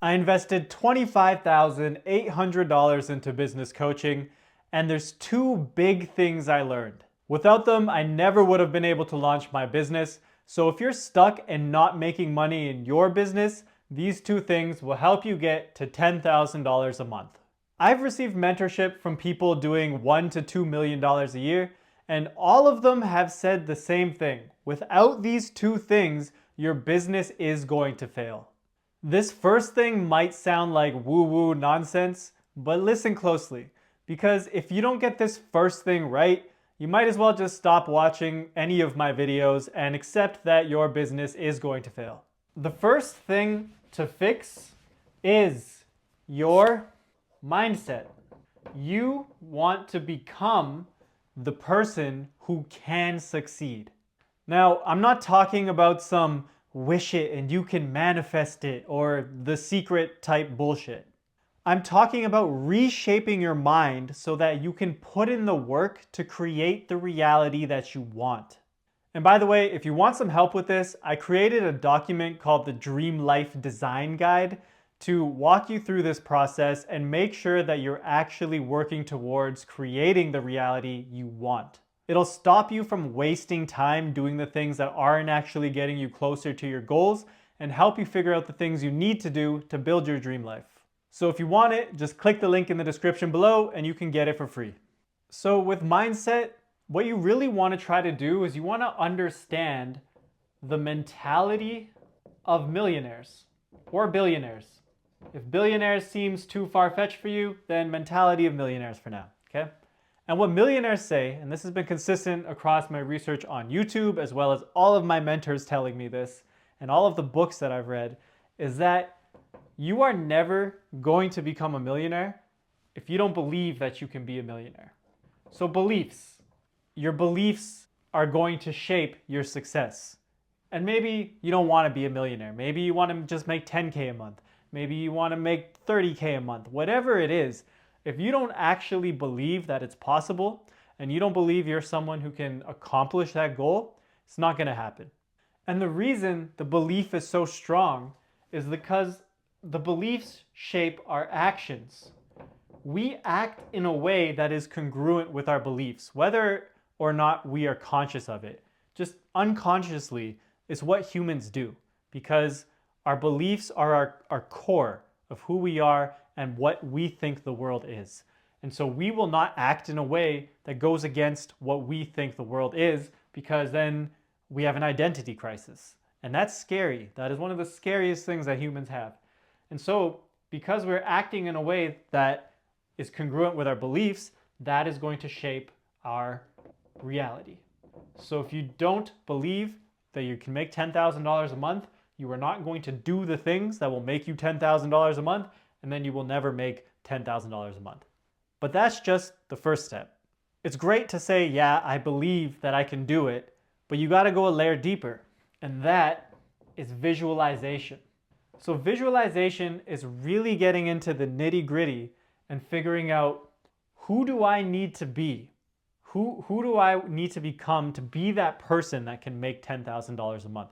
I invested $25,800 into business coaching, and there's two big things I learned. Without them, I never would have been able to launch my business. So if you're stuck and not making money in your business, these two things will help you get to $10,000 a month. I've received mentorship from people doing $1 to $2 million a year, and all of them have said the same thing. Without these two things, your business is going to fail. This first thing might sound like woo-woo nonsense, but listen closely, because if you don't get this first thing right, you might as well just stop watching any of my videos and accept that your business is going to fail. The first thing to fix is your mindset. You want to become the person who can succeed. Now, I'm not talking about some wish it and you can manifest it or the secret type bullshit. I'm talking about reshaping your mind so that you can put in the work to create the reality that you want. And by the way, if you want some help with this, I created a document called the Dream Life Design Guide to walk you through this process and make sure that you're actually working towards creating the reality you want. It'll stop you from wasting time doing the things that aren't actually getting you closer to your goals and help you figure out the things you need to do to build your dream life. So if you want it, just click the link in the description below and you can get it for free. So with mindset, what you really want to try to do is you want to understand the mentality of millionaires or billionaires. If billionaires seems too far-fetched for you, then mentality of millionaires for now, okay? And what millionaires say, and this has been consistent across my research on YouTube, as well as all of my mentors telling me this, and all of the books that I've read, is that you are never going to become a millionaire if you don't believe that you can be a millionaire. So beliefs. Your beliefs are going to shape your success. And maybe you don't want to be a millionaire. Maybe you want to just make 10K a month. Maybe you want to make 30K a month. Whatever it is, if you don't actually believe that it's possible and you don't believe you're someone who can accomplish that goal, it's not going to happen. And the reason the belief is so strong is because the beliefs shape our actions. We act in a way that is congruent with our beliefs, whether or not we are conscious of it. Just unconsciously is what humans do, because our beliefs are our core of who we are and what we think the world is. And so we will not act in a way that goes against what we think the world is, because then we have an identity crisis. And that's scary. That is one of the scariest things that humans have. And so because we're acting in a way that is congruent with our beliefs, that is going to shape our reality. So if you don't believe that you can make $10,000 a month, you are not going to do the things that will make you $10,000 a month, and then you will never make $10,000 a month. But that's just the first step. It's great to say, yeah, I believe that I can do it, but you got to go a layer deeper, and that is visualization. So visualization is really getting into the nitty-gritty and figuring out, who do I need to be? Who do I need to become to be that person that can make $10,000 a month?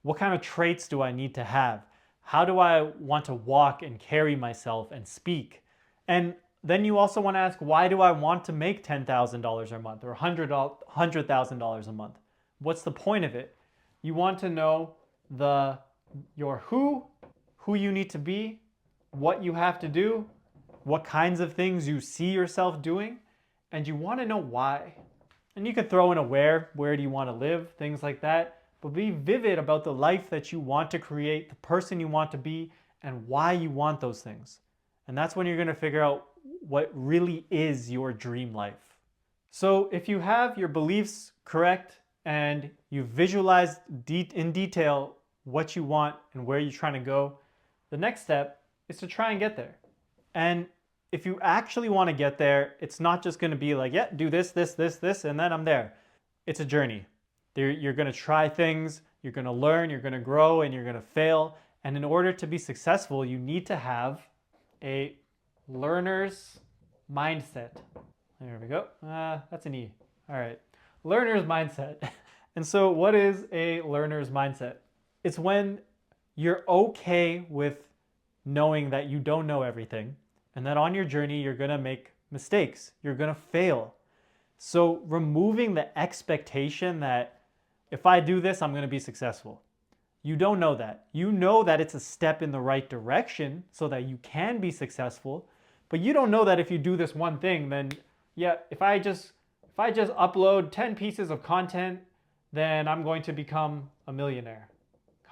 What kind of traits do I need to have? How do I want to walk and carry myself and speak? And then you also want to ask, why do I want to make $10,000 a month or $100,000 a month? What's the point of it? You want to know your who you need to be, what you have to do, what kinds of things you see yourself doing, and you want to know why. And you could throw in a where do you want to live, things like that. But be vivid about the life that you want to create, the person you want to be, and why you want those things. And that's when you're going to figure out what really is your dream life. So if you have your beliefs correct and you visualize in detail what you want and where you're trying to go, the next step is to try and get there. And if you actually want to get there, it's not just going to be like, yeah, do this, this, this, this, and then I'm there. It's a journey. You're going to try things, you're going to learn, you're going to grow, and you're going to fail. And in order to be successful, you need to have a learner's mindset. There we go. That's an E. All right. Learner's mindset. And so what is a learner's mindset? It's when you're okay with knowing that you don't know everything, and that on your journey, you're gonna make mistakes, you're gonna fail. So removing the expectation that if I do this, I'm gonna be successful. You don't know that. You know that it's a step in the right direction so that you can be successful, but you don't know that if you do this one thing, then yeah, if I just upload 10 pieces of content, then I'm going to become a millionaire.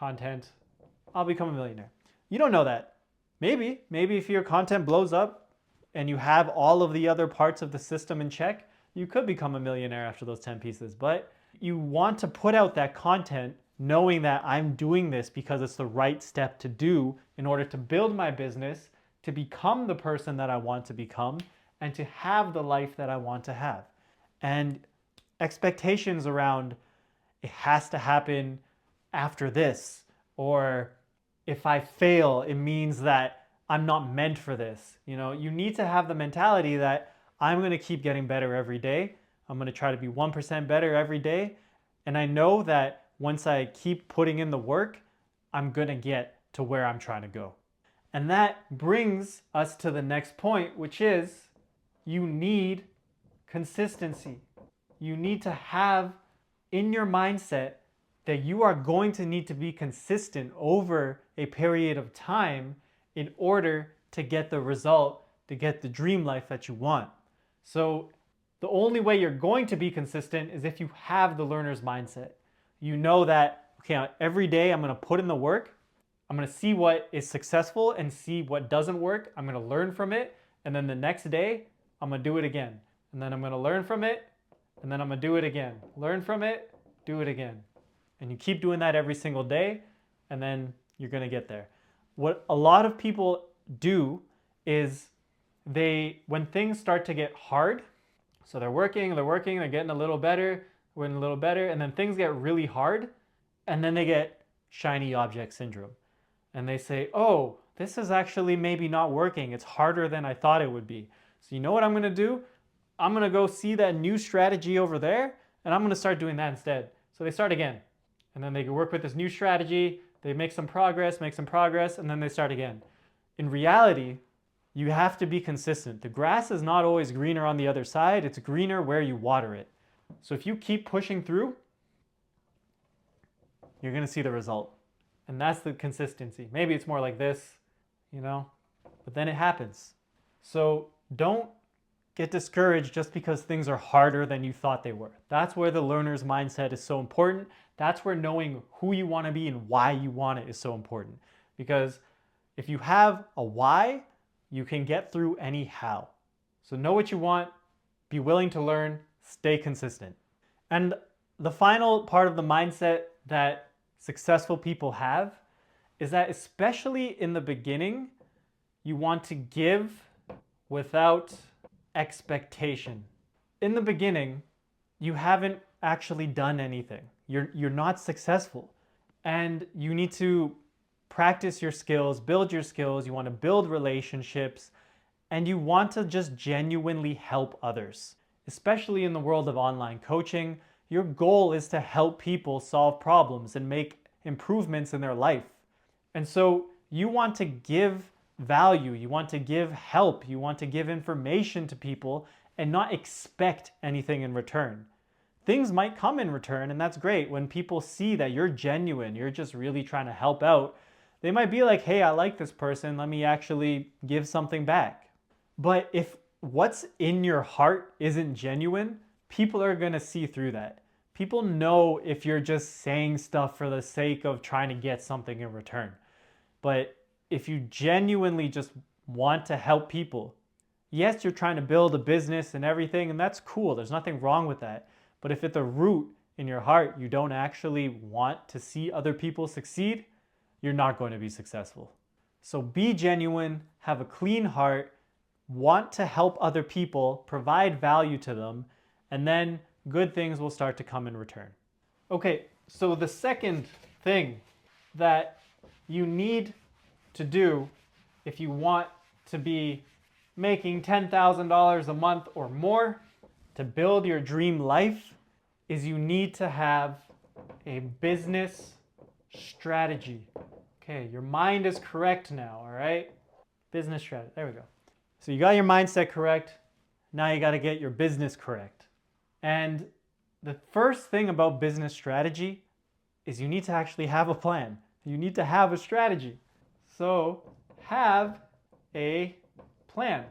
I'll become a millionaire. You don't know that. Maybe if your content blows up and you have all of the other parts of the system in check, you could become a millionaire after those 10 pieces. But you want to put out that content knowing that I'm doing this because it's the right step to do in order to build my business, to become the person that I want to become, and to have the life that I want to have. And expectations around it has to happen after this, or if I fail, it means that I'm not meant for this. You need to have the mentality that I'm going to keep getting better every day. I'm going to try to be 1% better every day. And I know that once I keep putting in the work, I'm going to get to where I'm trying to go. And that brings us to the next point, which is you need consistency. You need to have in your mindset that you are going to need to be consistent over a period of time in order to get the result, to get the dream life that you want. So the only way you're going to be consistent is if you have the learner's mindset. You know that, okay, every day I'm going to put in the work. I'm going to see what is successful and see what doesn't work. I'm going to learn from it. And then the next day, I'm going to do it again. And then I'm going to learn from it. And then I'm going to do it again. Learn from it, do it again. And you keep doing that every single day, and then you're going to get there. What a lot of people do is when things start to get hard, so they're working, they're getting a little better, and then things get really hard, and then they get shiny object syndrome. And they say, oh, this is actually maybe not working. It's harder than I thought it would be. So you know what I'm going to do? I'm going to go see that new strategy over there, and I'm going to start doing that instead. So they start again. And then they work with this new strategy, they make some progress, and then they start again. In reality, you have to be consistent. The grass is not always greener on the other side, it's greener where you water it. So if you keep pushing through, you're gonna see the result. And that's the consistency. Maybe it's more like this, but then it happens. So don't get discouraged just because things are harder than you thought they were. That's where the learner's mindset is so important. That's where knowing who you want to be and why you want it is so important. Because if you have a why, you can get through any how. So know what you want, be willing to learn, stay consistent. And the final part of the mindset that successful people have is that, especially in the beginning, you want to give without expectation. In the beginning, you haven't actually done anything. You're not successful. And you need to practice your skills, build your skills, you want to build relationships, and you want to just genuinely help others. Especially in the world of online coaching, your goal is to help people solve problems and make improvements in their life. And so you want to give value, you want to give help, you want to give information to people and not expect anything in return. Things might come in return, and that's great. When people see that you're genuine, you're just really trying to help out, they might be like, hey, I like this person, let me actually give something back. But if what's in your heart isn't genuine, people are gonna see through that. People know if you're just saying stuff for the sake of trying to get something in return. But if you genuinely just want to help people, yes, you're trying to build a business and everything, and that's cool. There's nothing wrong with that. But if at the root in your heart, you don't actually want to see other people succeed, you're not going to be successful. So be genuine, have a clean heart, want to help other people, provide value to them, and then good things will start to come in return. Okay, so the second thing that you need to do if you want to be making $10,000 a month or more to build your dream life is you need to have a business strategy. Okay, your mind is correct now, all right? Business strategy. There we go. So you got your mindset correct. Now you got to get your business correct. And the first thing about business strategy is you need to actually have a plan. You need to have a strategy. So have a plan.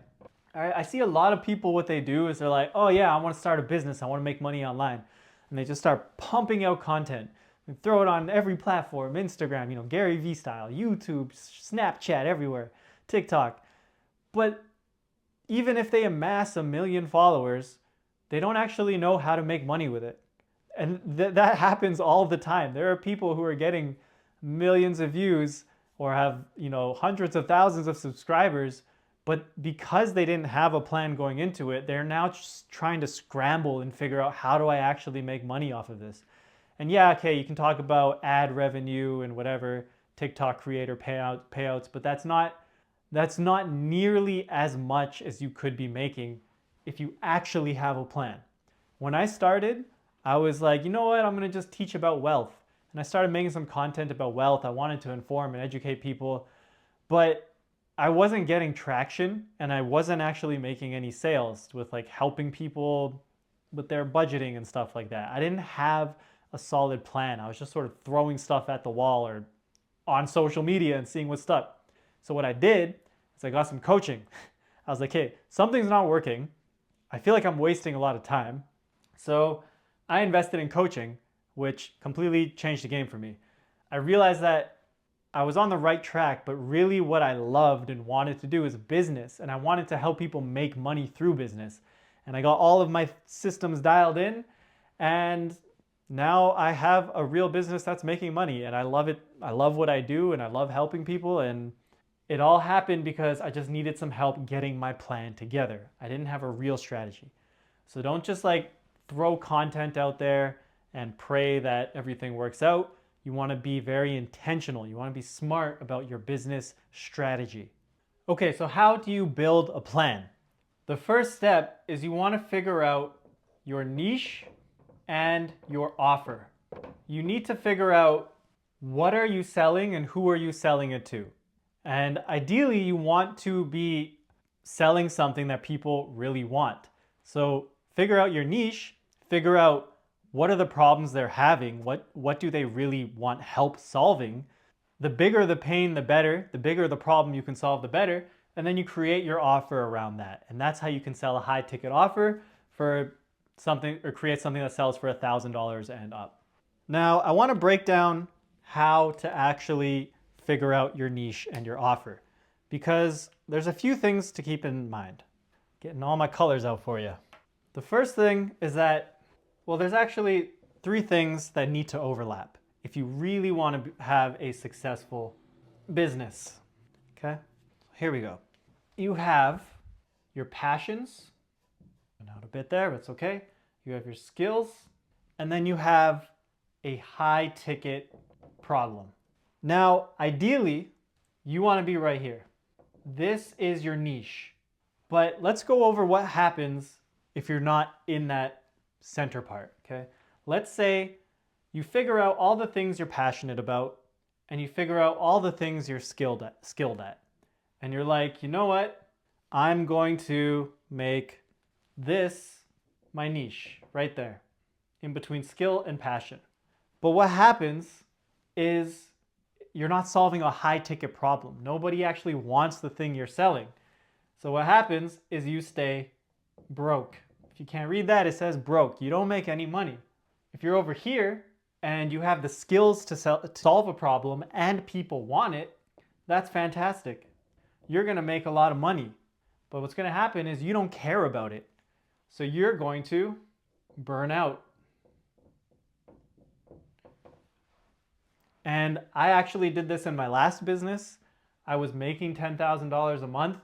All right, I see a lot of people, what they do is they're like, oh yeah, I want to start a business. I want to make money online. And they just start pumping out content and throw it on every platform, Instagram, Gary Vee style, YouTube, Snapchat, everywhere, TikTok. But even if they amass 1 million followers, they don't actually know how to make money with it. And that happens all the time. There are people who are getting millions of views or have, hundreds of thousands of subscribers, but because they didn't have a plan going into it, they're now just trying to scramble and figure out, how do I actually make money off of this? And yeah, okay, you can talk about ad revenue and whatever, TikTok creator payouts, but that's not nearly as much as you could be making if you actually have a plan. When I started, I was like, you know what, I'm gonna just teach about wealth. And I started making some content about wealth. I wanted to inform and educate people, but I wasn't getting traction and I wasn't actually making any sales with like helping people with their budgeting and stuff like that. I didn't have a solid plan. I was just sort of throwing stuff at the wall or on social media and seeing what stuck. So what I did is I got some coaching. I was like, hey, something's not working. I feel like I'm wasting a lot of time. So I invested in coaching, which completely changed the game for me. I realized that I was on the right track, but really what I loved and wanted to do is business, and I wanted to help people make money through business. And I got all of my systems dialed in, and now I have a real business that's making money, and I love it. I love what I do, and I love helping people, and it all happened because I just needed some help getting my plan together. I didn't have a real strategy. So don't just like throw content out there and pray that everything works out. You want to be very intentional. You want to be smart about your business strategy. Okay, so how do you build a plan? The first step is you want to figure out your niche and your offer. You need to figure out, what are you selling and who are you selling it to? And ideally, you want to be selling something that people really want. So figure out your niche, figure out what are the problems they're having, what do they really want help solving. The bigger the pain, the better. The bigger the problem you can solve, the better. And then you create your offer around that. And that's how you can sell a high ticket offer for something, or create something that sells for $1,000 and up. Now, I want to break down how to actually figure out your niche and your offer, because there's a few things to keep in mind. Getting all my colors out for you. The first thing is that, well, there's actually 3 things that need to overlap if you really want to have a successful business. Okay, here we go. You have your passions, and out a bit there, but it's okay. You have your skills, and then you have a high ticket problem. Now, ideally, you want to be right here. This is your niche. But let's go over what happens if you're not in that center part, okay? Let's say you figure out all the things you're passionate about, and you figure out all the things you're skilled at. And you're like, you know what? I'm going to make this my niche right there, in between skill and passion. But what happens is you're not solving a high ticket problem. Nobody actually wants the thing you're selling. So what happens is you stay broke. If you can't read that, it says broke. You don't make any money. If you're over here and you have the skills to solve a problem and people want it, that's fantastic. You're going to make a lot of money. But what's going to happen is you don't care about it. So you're going to burn out. And I actually did this in my last business. I was making $10,000 a month,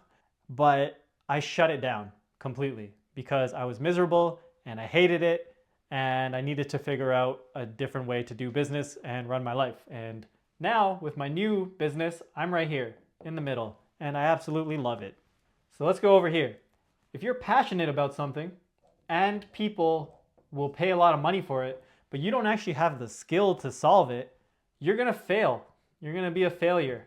but I shut it down completely because I was miserable and I hated it, and I needed to figure out a different way to do business and run my life. And now with my new business, I'm right here in the middle and I absolutely love it. So let's go over here. If you're passionate about something and people will pay a lot of money for it, but you don't actually have the skill to solve it, you're gonna fail. You're gonna be a failure.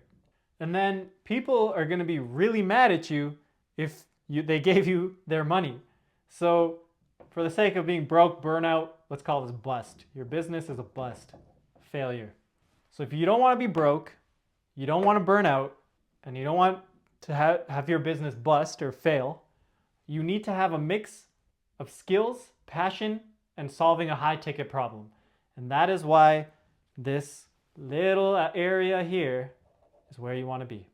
And then people are going to be really mad at you if they gave you their money. So for the sake of being broke, burnout, let's call this bust. Your business is a bust, failure. So if you don't want to be broke, you don't want to burn out, and you don't want to have your business bust or fail, you need to have a mix of skills, passion, and solving a high ticket problem. And that is why this little area here is where you want to be.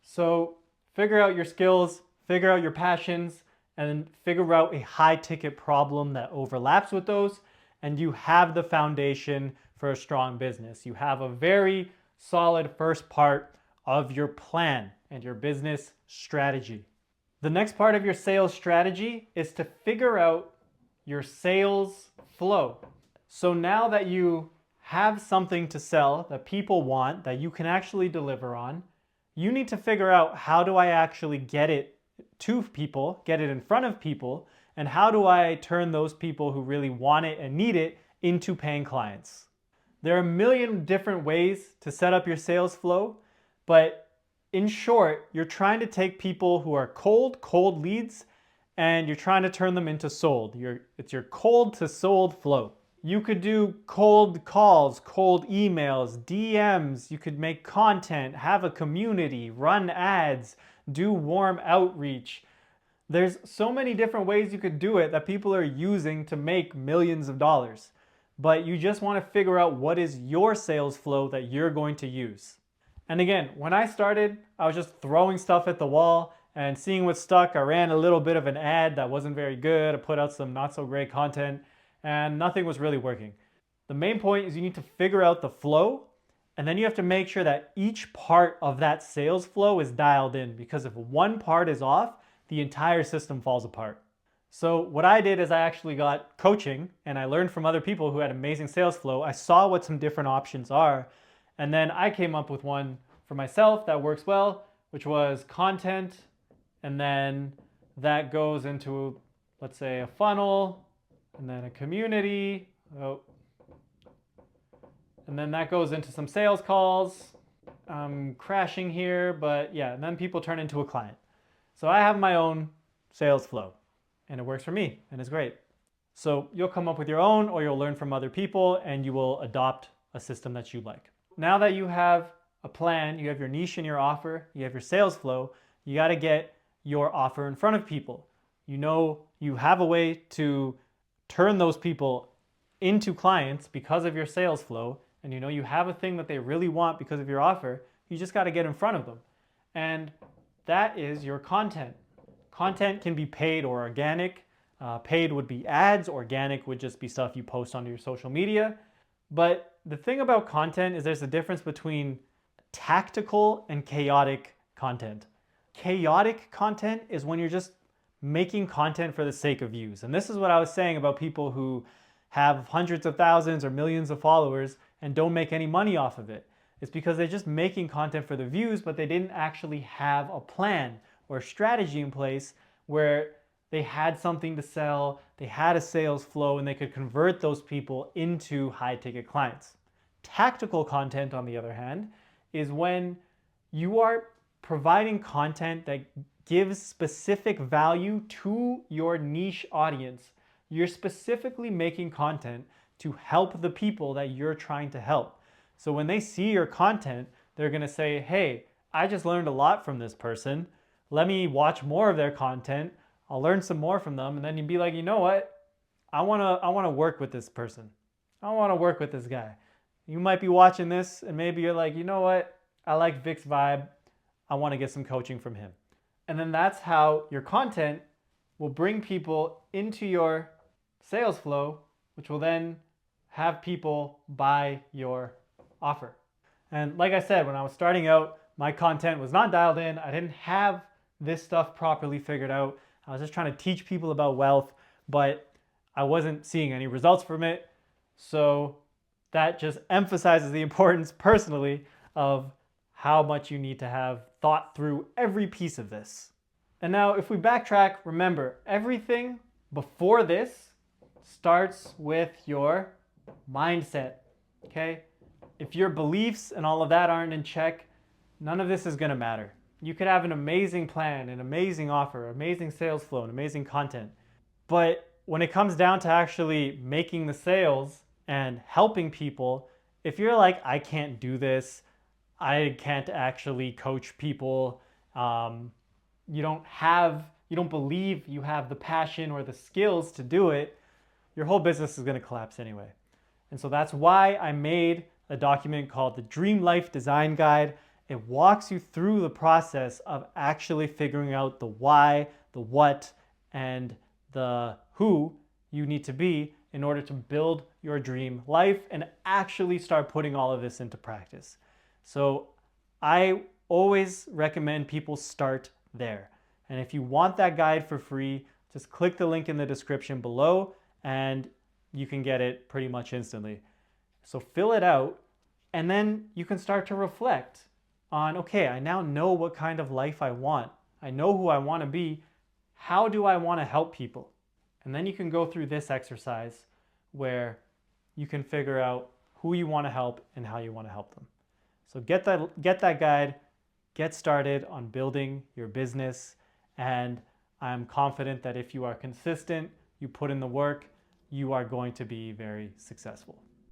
So figure out your skills, figure out your passions, and figure out a high ticket problem that overlaps with those, and you have the foundation for a strong business. You have a very solid first part of your plan and your business strategy. The next part of your sales strategy is to figure out your sales flow. So now that you have something to sell that people want, that you can actually deliver on, you need to figure out, how do I actually get it to people, get it in front of people, and how do I turn those people who really want it and need it into paying clients? There are a million different ways to set up your sales flow, but in short, you're trying to take people who are cold leads, and you're trying to turn them into sold. It's your cold to sold flow. You could do cold calls, cold emails, DMs. You could make content, have a community, run ads, do warm outreach. There's so many different ways you could do it that people are using to make millions of dollars. But you just want to figure out what is your sales flow that you're going to use. And again, when I started, I was just throwing stuff at the wall and seeing what stuck. I ran a little bit of an ad that wasn't very good. I put out some not so great content, and nothing was really working. The main point is you need to figure out the flow, and then you have to make sure that each part of that sales flow is dialed in, because if one part is off, the entire system falls apart. So what I did is I actually got coaching, and I learned from other people who had amazing sales flow. I saw what some different options are, and then I came up with one for myself that works well, which was content, and then that goes into, let's say, a funnel, and then a community, and then that goes into some sales calls. I'm crashing here, but yeah, and then people turn into a client. So I have my own sales flow, and it works for me, and it's great. So you'll come up with your own, or you'll learn from other people, and you will adopt a system that you like. Now that you have a plan, you have your niche and your offer, you have your sales flow, you got to get your offer in front of people. You know you have a way to turn those people into clients because of your sales flow, and you know you have a thing that they really want because of your offer. You just got to get in front of them. And that is your content. Content can be paid or organic. Paid would be ads, organic would just be stuff you post onto your social media. But the thing about content is there's a difference between tactical and chaotic content. Chaotic content is when you're just making content for the sake of views. And this is what I was saying about people who have hundreds of thousands or millions of followers and don't make any money off of it. It's because they're just making content for the views, but they didn't actually have a plan or a strategy in place where they had something to sell, they had a sales flow, and they could convert those people into high-ticket clients. Tactical content, on the other hand, is when you are providing content that gives specific value to your niche audience. You're specifically making content to help the people that you're trying to help. So when they see your content, they're going to say, hey, I just learned a lot from this person. Let me watch more of their content. I'll learn some more from them. And then you'd be like, you know what? I want to work with this person. I want to work with this guy. You might be watching this and maybe you're like, you know what? I like Vic's vibe. I want to get some coaching from him. And then that's how your content will bring people into your sales flow, which will then have people buy your offer. And like I said, when I was starting out, my content was not dialed in. I didn't have this stuff properly figured out. I was just trying to teach people about wealth, but I wasn't seeing any results from it. So that just emphasizes the importance personally of how much you need to have thought through every piece of this. And now if we backtrack, remember, everything before this starts with your mindset, okay? If your beliefs and all of that aren't in check, none of this is going to matter. You could have an amazing plan, an amazing offer, amazing sales flow, and amazing content. But when it comes down to actually making the sales and helping people, if you're like, I can't do this, I can't actually coach people, you don't believe you have the passion or the skills to do it, your whole business is going to collapse anyway. And so that's why I made a document called the Dream Life Design Guide. It walks you through the process of actually figuring out the why, the what, and the who you need to be in order to build your dream life and actually start putting all of this into practice. So I always recommend people start there. And if you want that guide for free, just click the link in the description below and you can get it pretty much instantly. So fill it out and then you can start to reflect on, okay, I now know what kind of life I want. I know who I want to be. How do I want to help people? And then you can go through this exercise where you can figure out who you want to help and how you want to help them. So get that guide, get started on building your business, and I'm confident that if you are consistent, you put in the work, you are going to be very successful.